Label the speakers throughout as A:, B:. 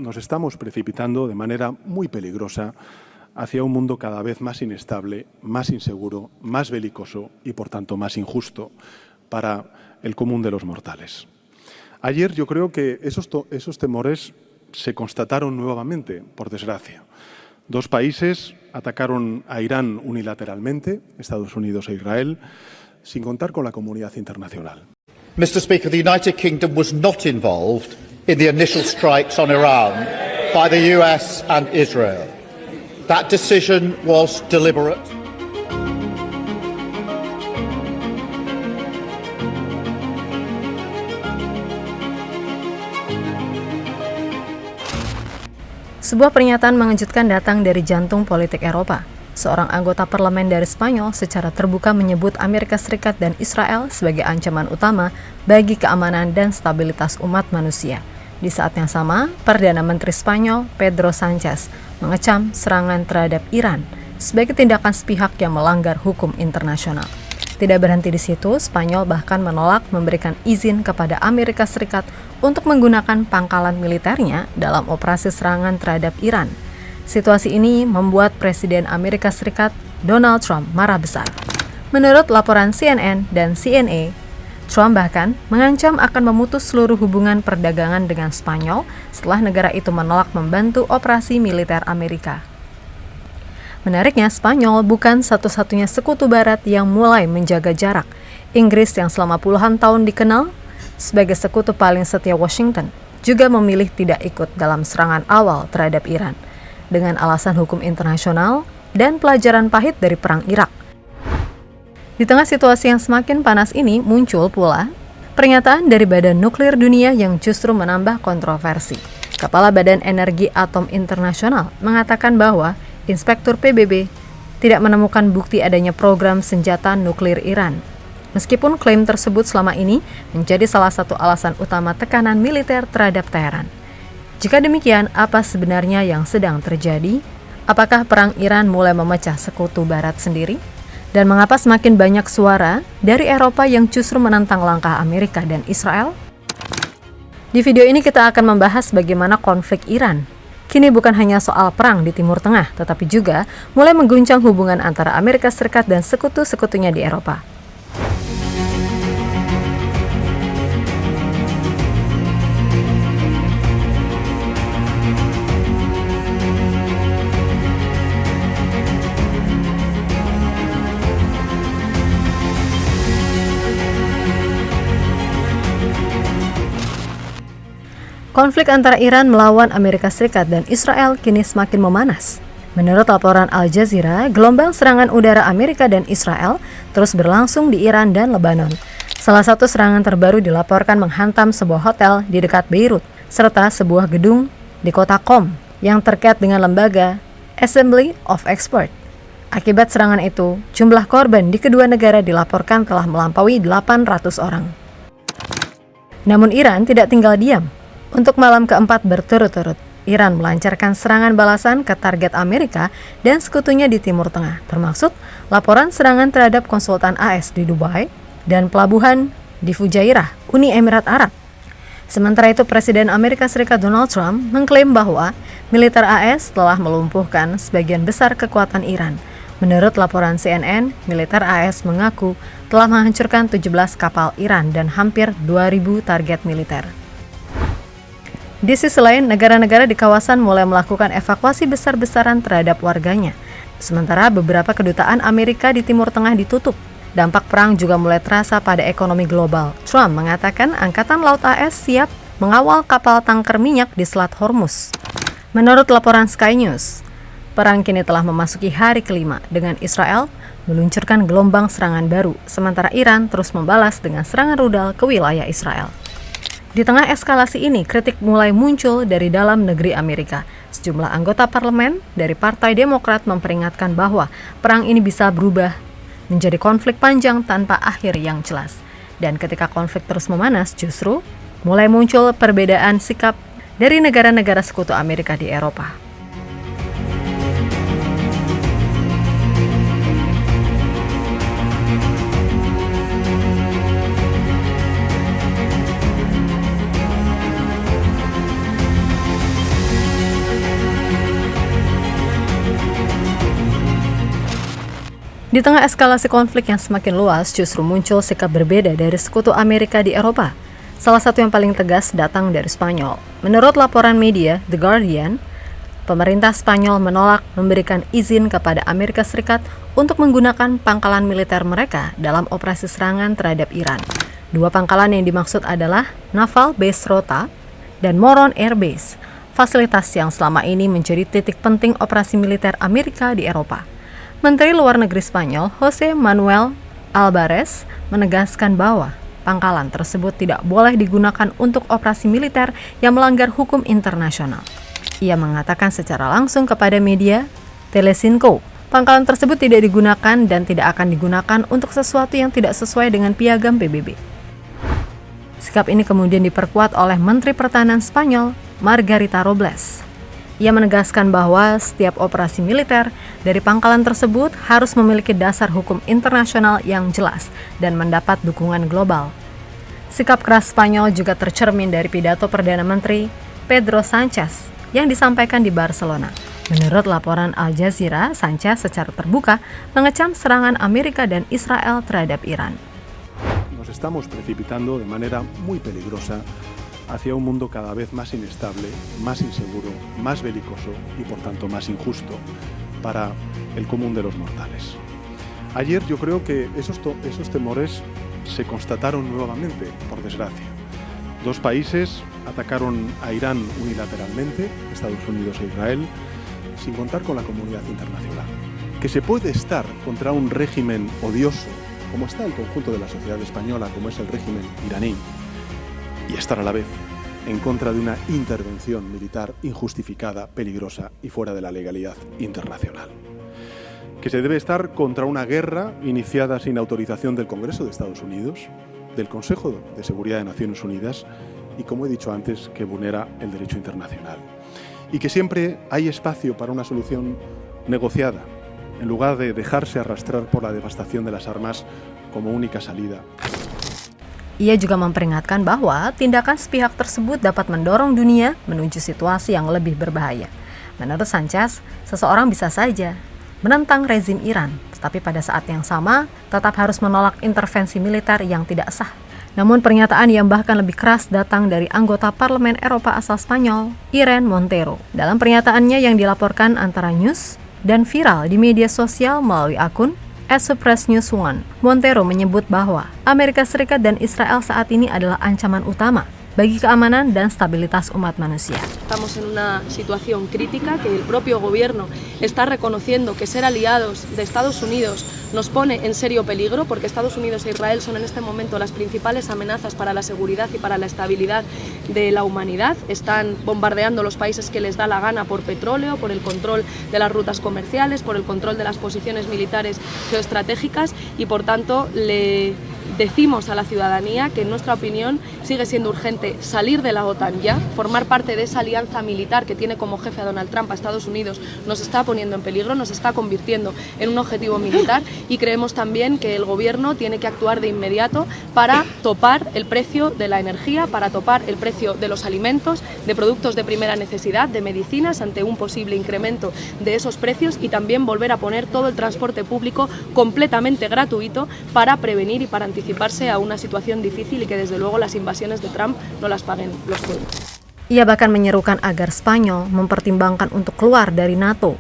A: nos estamos precipitando de manera muy peligrosa hacia un mundo cada vez más inestable, más inseguro, más belicoso y, por tanto, más injusto para el común de los mortales. Ayer yo creo que esos temores se constataron nuevamente, por desgracia. Dos países atacaron a Irán unilateralmente, Estados Unidos e Israel, sin contar con la comunidad internacional.
B: Mr. Speaker, the United Kingdom was not involved in the initial strikes on Iran by the US and Israel. That decision was deliberate.
C: Sebuah pernyataan mengejutkan datang dari jantung politik Eropa. Seorang anggota parlemen dari Spanyol secara terbuka menyebut Amerika Serikat dan Israel sebagai ancaman utama bagi keamanan dan stabilitas umat manusia. Di saat yang sama, Perdana Menteri Spanyol, Pedro Sánchez, mengecam serangan terhadap Iran sebagai tindakan sepihak yang melanggar hukum internasional. Tidak berhenti di situ, Spanyol bahkan menolak memberikan izin kepada Amerika Serikat untuk menggunakan pangkalan militernya dalam operasi serangan terhadap Iran. Situasi ini membuat Presiden Amerika Serikat Donald Trump marah besar. Menurut laporan CNN dan CNA, Trump bahkan mengancam akan memutus seluruh hubungan perdagangan dengan Spanyol setelah negara itu menolak membantu operasi militer Amerika. Menariknya, Spanyol bukan satu-satunya sekutu barat yang mulai menjaga jarak. Inggris yang selama puluhan tahun dikenal sebagai sekutu paling setia Washington juga memilih tidak ikut dalam serangan awal terhadap Iran dengan alasan hukum internasional dan pelajaran pahit dari Perang Irak. Di tengah situasi yang semakin panas ini muncul pula pernyataan dari Badan Nuklir Dunia yang justru menambah kontroversi. Kepala Badan Energi Atom Internasional mengatakan bahwa Inspektur PBB tidak menemukan bukti adanya program senjata nuklir Iran. Meskipun klaim tersebut selama ini menjadi salah satu alasan utama tekanan militer terhadap Teheran. Jika demikian, apa sebenarnya yang sedang terjadi? Apakah perang Iran mulai memecah sekutu barat sendiri? Dan mengapa semakin banyak suara dari Eropa yang justru menentang langkah Amerika dan Israel? Di video ini kita akan membahas bagaimana konflik Iran kini bukan hanya soal perang di Timur Tengah, tetapi juga mulai mengguncang hubungan antara Amerika Serikat dan sekutu-sekutunya di Eropa. Konflik antara Iran melawan Amerika Serikat dan Israel kini semakin memanas. Menurut laporan Al Jazeera, gelombang serangan udara Amerika dan Israel terus berlangsung di Iran dan Lebanon. Salah satu serangan terbaru dilaporkan menghantam sebuah hotel di dekat Beirut, serta sebuah gedung di kota Qom yang terkait dengan lembaga Assembly of Experts. Akibat serangan itu, jumlah korban di kedua negara dilaporkan telah melampaui 800 orang. Namun Iran tidak tinggal diam. Untuk malam keempat berturut-turut, Iran melancarkan serangan balasan ke target Amerika dan sekutunya di Timur Tengah, termasuk laporan serangan terhadap konsultan AS di Dubai dan pelabuhan di Fujairah, Uni Emirat Arab. Sementara itu, Presiden Amerika Serikat Donald Trump mengklaim bahwa militer AS telah melumpuhkan sebagian besar kekuatan Iran. Menurut laporan CNN, militer AS mengaku telah menghancurkan 17 kapal Iran dan hampir 2.000 target militer. Di sisi lain, negara-negara di kawasan mulai melakukan evakuasi besar-besaran terhadap warganya. Sementara beberapa kedutaan Amerika di Timur Tengah ditutup. Dampak perang juga mulai terasa pada ekonomi global. Trump mengatakan Angkatan Laut AS siap mengawal kapal tanker minyak di Selat Hormuz. Menurut laporan Sky News, perang kini telah memasuki hari kelima dengan Israel meluncurkan gelombang serangan baru, sementara Iran terus membalas dengan serangan rudal ke wilayah Israel. Di tengah eskalasi ini, kritik mulai muncul dari dalam negeri Amerika. Sejumlah anggota parlemen dari Partai Demokrat memperingatkan bahwa perang ini bisa berubah menjadi konflik panjang tanpa akhir yang jelas. Dan ketika konflik terus memanas, justru mulai muncul perbedaan sikap dari negara-negara sekutu Amerika di Eropa. Di tengah eskalasi konflik yang semakin luas, justru muncul sikap berbeda dari sekutu Amerika di Eropa. Salah satu yang paling tegas datang dari Spanyol. Menurut laporan media The Guardian, pemerintah Spanyol menolak memberikan izin kepada Amerika Serikat untuk menggunakan pangkalan militer mereka dalam operasi serangan terhadap Iran. Dua pangkalan yang dimaksud adalah Naval Base Rota dan Moron Air Base, fasilitas yang selama ini menjadi titik penting operasi militer Amerika di Eropa. Menteri Luar Negeri Spanyol, José Manuel Álvarez, menegaskan bahwa pangkalan tersebut tidak boleh digunakan untuk operasi militer yang melanggar hukum internasional. Ia mengatakan secara langsung kepada media Telecinco, pangkalan tersebut tidak digunakan dan tidak akan digunakan untuk sesuatu yang tidak sesuai dengan piagam PBB. Sikap ini kemudian diperkuat oleh Menteri Pertahanan Spanyol, Margarita Robles. Ia menegaskan bahwa setiap operasi militer dari pangkalan tersebut harus memiliki dasar hukum internasional yang jelas dan mendapat dukungan global. Sikap keras Spanyol juga tercermin dari pidato Perdana Menteri Pedro Sánchez yang disampaikan di Barcelona. Menurut laporan Al Jazeera, Sánchez secara terbuka mengecam serangan Amerika dan Israel terhadap Iran.
A: Nos estamos precipitando de manera muy peligrosa hacia un mundo cada vez más inestable, más inseguro, más belicoso y por tanto más injusto para el común de los mortales. Ayer yo creo que esos temores se constataron nuevamente, por desgracia. Dos países atacaron a Irán unilateralmente, Estados Unidos e Israel, sin contar con la comunidad internacional. Que se puede estar contra un régimen odioso, como está el conjunto de la sociedad española, como es el régimen iraní, y estar a la vez en contra de una intervención militar injustificada, peligrosa y fuera de la legalidad internacional. Que se debe estar contra una guerra iniciada sin autorización del Congreso de Estados Unidos, del Consejo de Seguridad de Naciones Unidas y, como he dicho antes, que vulnera el derecho internacional. Y que siempre hay espacio para una solución negociada, en lugar de dejarse arrastrar por la devastación de las armas como única salida.
C: Ia juga memperingatkan bahwa tindakan sepihak tersebut dapat mendorong dunia menuju situasi yang lebih berbahaya. Menurut Sánchez, seseorang bisa saja menentang rezim Iran, tetapi pada saat yang sama tetap harus menolak intervensi militer yang tidak sah. Namun pernyataan yang bahkan lebih keras datang dari anggota Parlemen Eropa asal Spanyol, Irene Montero. Dalam pernyataannya yang dilaporkan antara news dan viral di media sosial melalui akun Express News One, Montero menyebut bahwa Amerika Serikat dan Israel saat ini adalah ancaman utama bagi keamanan dan stabilitas umat manusia.
D: Estamos en una situación crítica que el propio gobierno está reconociendo que ser aliados de Estados Unidos nos pone en serio peligro, porque Estados Unidos e Israel son en este momento las principales amenazas para la seguridad y para la estabilidad de la humanidad. Están bombardeando los países que les da la gana por petróleo, por el control de las rutas comerciales, por el control de las posiciones militares geoestratégicas y por tanto le decimos a la ciudadanía que en nuestra opinión sigue siendo urgente salir de la OTAN ya, formar parte de esa alianza militar que tiene como jefe a Donald Trump a Estados Unidos, nos está poniendo en peligro, nos está convirtiendo en un objetivo militar, y creemos también que el gobierno tiene que actuar de inmediato para topar el precio de la energía, para topar el precio de los alimentos, de productos de primera necesidad, de medicinas, ante un posible incremento de esos precios, y también volver a poner todo el transporte público completamente gratuito para prevenir y para anticiparse a una situación difícil y que desde luego las invasiones de Trump no las paguen los pueblos.
C: Ia bahkan menyerukan agar Spanyol mempertimbangkan untuk keluar dari NATO,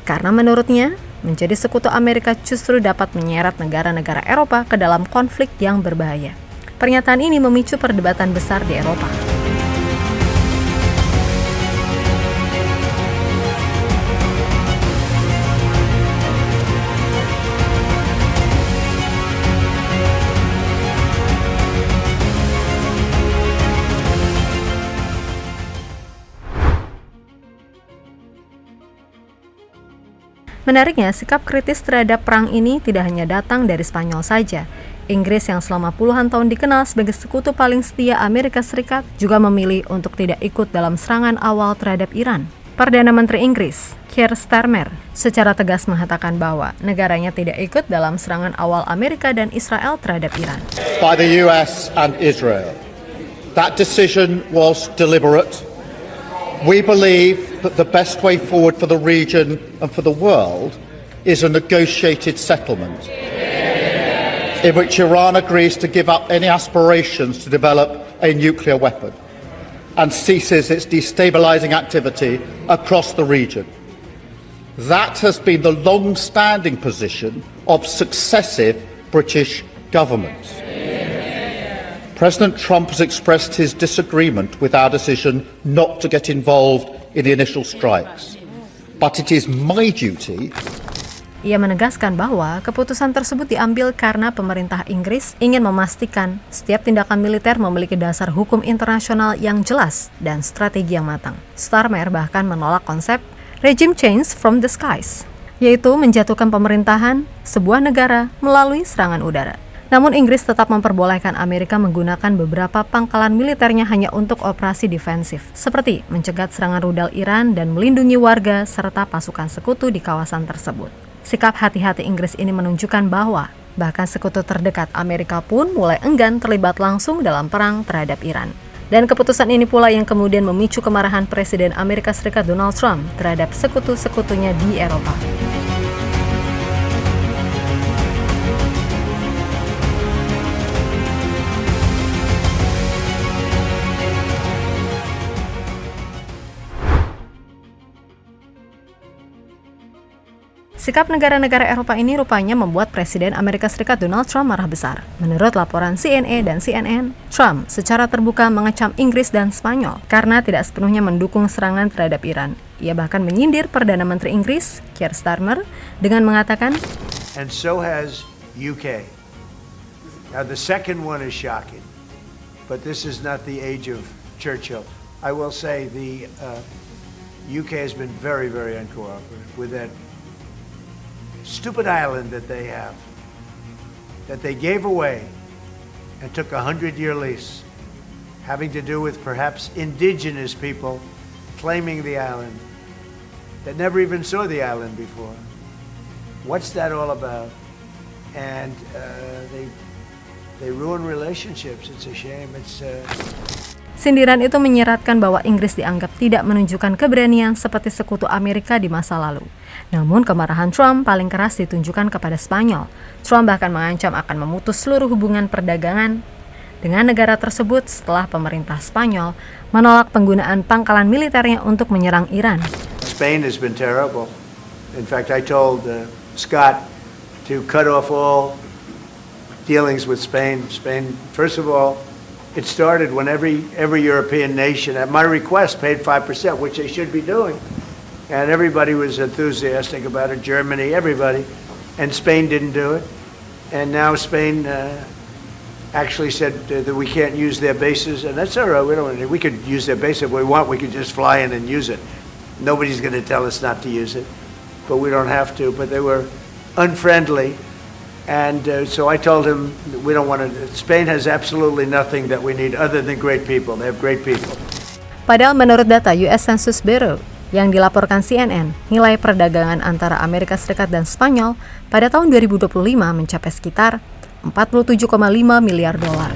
C: karena menurutnya menjadi sekutu Amerika justru dapat menyeret negara-negara Eropa ke dalam konflik yang berbahaya. Pernyataan ini memicu perdebatan besar di Eropa. Menariknya, sikap kritis terhadap perang ini tidak hanya datang dari Spanyol saja. Inggris yang selama puluhan tahun dikenal sebagai sekutu paling setia Amerika Serikat juga memilih untuk tidak ikut dalam serangan awal terhadap Iran. Perdana Menteri Inggris, Keir Starmer, secara tegas mengatakan bahwa negaranya tidak ikut dalam serangan awal Amerika dan Israel terhadap Iran.
B: By the US and Israel. That decision was deliberate. We believe that the best way forward for the region and for the world is a negotiated settlement in which Iran agrees to give up any aspirations to develop a nuclear weapon and ceases its destabilizing activity across the region. That has been the long-standing position of successive British governments. President Trump has expressed his disagreement with our decision not to get involved in the initial strikes. But it is my duty.
C: Ia menegaskan bahwa keputusan tersebut diambil karena pemerintah Inggris ingin memastikan setiap tindakan militer memiliki dasar hukum internasional yang jelas dan strategi yang matang. Starmer bahkan menolak konsep regime change from the skies, yaitu menjatuhkan pemerintahan sebuah negara melalui serangan udara. Namun Inggris tetap memperbolehkan Amerika menggunakan beberapa pangkalan militernya hanya untuk operasi defensif, seperti mencegat serangan rudal Iran dan melindungi warga serta pasukan sekutu di kawasan tersebut. Sikap hati-hati Inggris ini menunjukkan bahwa bahkan sekutu terdekat Amerika pun mulai enggan terlibat langsung dalam perang terhadap Iran. Dan keputusan ini pula yang kemudian memicu kemarahan Presiden Amerika Serikat Donald Trump terhadap sekutu-sekutunya di Eropa. Sikap negara-negara Eropa ini rupanya membuat Presiden Amerika Serikat Donald Trump marah besar. Menurut laporan CNA dan CNN, Trump secara terbuka mengecam Inggris dan Spanyol karena tidak sepenuhnya mendukung serangan terhadap Iran. Ia bahkan menyindir Perdana Menteri Inggris, Keir Starmer, dengan mengatakan,
E: "And so has UK. Now the second one is shocking, but this is not the age of Churchill. I will say the UK has been very, very uncooperative with that stupid island that they have, that they gave away and took a 100-year lease, having to do with perhaps indigenous people claiming the island that never even saw the island before. What's that all about? And they ruin relationships. It's a shame.
C: Sindiran itu menyiratkan bahwa Inggris dianggap tidak menunjukkan keberanian seperti sekutu Amerika di masa lalu. Namun kemarahan Trump paling keras ditunjukkan kepada Spanyol. Trump bahkan mengancam akan memutus seluruh hubungan perdagangan dengan negara tersebut setelah pemerintah Spanyol menolak penggunaan pangkalan militernya untuk menyerang Iran.
E: Spain has been terrible. In fact, I told Scott to cut off all dealings with Spain. Spain, first of all, it started when every European nation, at my request, paid 5%, which they should be doing. And everybody was enthusiastic about it, Germany, everybody. And Spain didn't do it. And now Spain actually said that we can't use their bases, and that's all right. We could use their base if we want. We could just fly in and use it. Nobody's going to tell us not to use it, but we don't have to. But they were unfriendly. And so I told him we don't want to. Spain has absolutely nothing that we need other than great people. They have great people.
C: Padahal menurut data US Census Bureau yang dilaporkan CNN, nilai perdagangan antara Amerika Serikat dan Spanyol pada tahun 2025 mencapai sekitar 47,5 miliar dolar.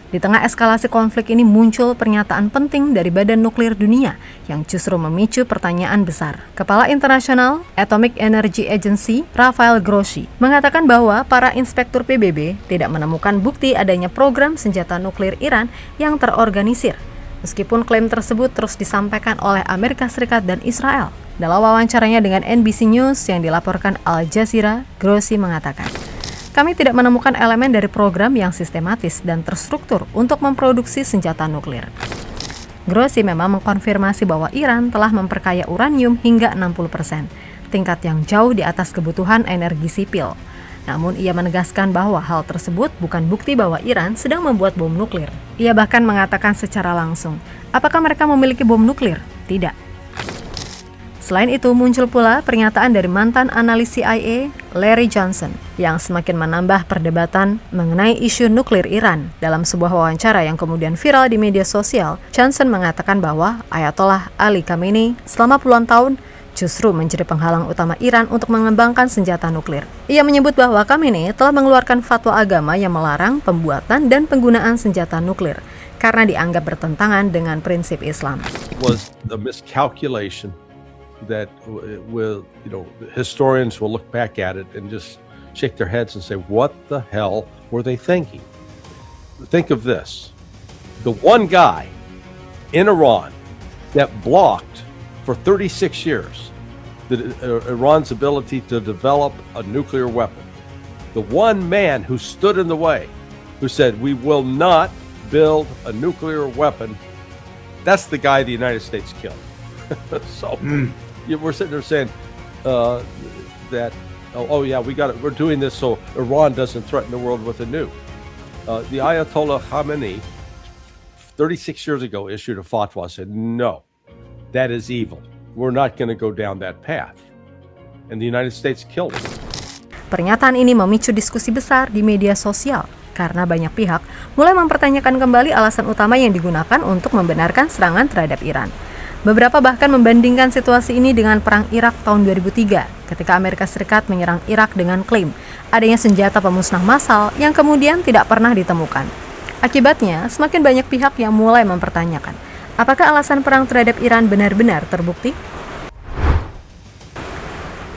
C: Di tengah eskalasi konflik ini muncul pernyataan penting dari Badan Nuklir Dunia yang justru memicu pertanyaan besar. Kepala International Atomic Energy Agency, Rafael Grossi, mengatakan bahwa para inspektur PBB tidak menemukan bukti adanya program senjata nuklir Iran yang terorganisir, meskipun klaim tersebut terus disampaikan oleh Amerika Serikat dan Israel. Dalam wawancaranya dengan NBC News yang dilaporkan Al Jazeera, Grossi mengatakan, "Kami tidak menemukan elemen dari program yang sistematis dan terstruktur untuk memproduksi senjata nuklir." Grossi memang mengkonfirmasi bahwa Iran telah memperkaya uranium hingga 60%, tingkat yang jauh di atas kebutuhan energi sipil. Namun ia menegaskan bahwa hal tersebut bukan bukti bahwa Iran sedang membuat bom nuklir. Ia bahkan mengatakan secara langsung, apakah mereka memiliki bom nuklir? Tidak. Selain itu, muncul pula pernyataan dari mantan analis CIA, Larry Johnson, yang semakin menambah perdebatan mengenai isu nuklir Iran. Dalam sebuah wawancara yang kemudian viral di media sosial, Johnson mengatakan bahwa Ayatollah Ali Khamenei selama puluhan tahun justru menjadi penghalang utama Iran untuk mengembangkan senjata nuklir. Ia menyebut bahwa Khamenei telah mengeluarkan fatwa agama yang melarang pembuatan dan penggunaan senjata nuklir karena dianggap bertentangan dengan prinsip Islam.
F: Was a miscalculation that historians will look back at it and just shake their heads and say, what the hell were they thinking? Think of this. The one guy in Iran that blocked for 36 years Iran's ability to develop a nuclear weapon. The one man who stood in the way, who said, we will not build a nuclear weapon, that's the guy the United States killed. So we're sitting there saying that, we're doing this so Iran doesn't threaten the world with a nuke. The Ayatollah Khamenei, 36 years ago, issued a fatwa, said, no, that is evil. We're not going to go down that path. And the United States killed it.
C: Pernyataan ini memicu diskusi besar di media sosial karena banyak pihak mulai mempertanyakan kembali alasan utama yang digunakan untuk membenarkan serangan terhadap Iran. Beberapa bahkan membandingkan situasi ini dengan Perang Irak tahun 2003 ketika Amerika Serikat menyerang Irak dengan klaim adanya senjata pemusnah massal yang kemudian tidak pernah ditemukan. Akibatnya, semakin banyak pihak yang mulai mempertanyakan apakah alasan perang terhadap Iran benar-benar terbukti?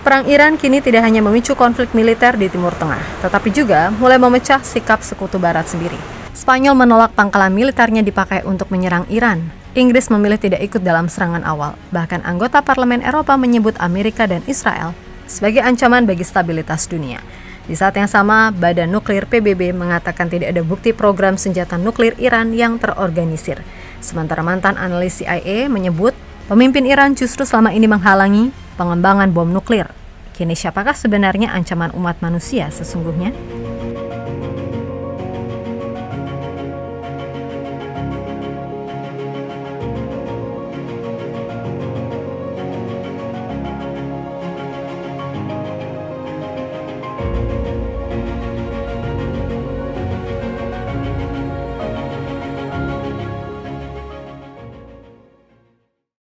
C: Perang Iran kini tidak hanya memicu konflik militer di Timur Tengah, tetapi juga mulai memecah sikap sekutu Barat sendiri. Spanyol menolak pangkalan militernya dipakai untuk menyerang Iran. Inggris memilih tidak ikut dalam serangan awal. Bahkan anggota Parlemen Eropa menyebut Amerika dan Israel sebagai ancaman bagi stabilitas dunia. Di saat yang sama, Badan Nuklir PBB mengatakan tidak ada bukti program senjata nuklir Iran yang terorganisir. Sementara mantan analis CIA menyebut pemimpin Iran justru selama ini menghalangi pengembangan bom nuklir. Kini siapakah sebenarnya ancaman umat manusia sesungguhnya?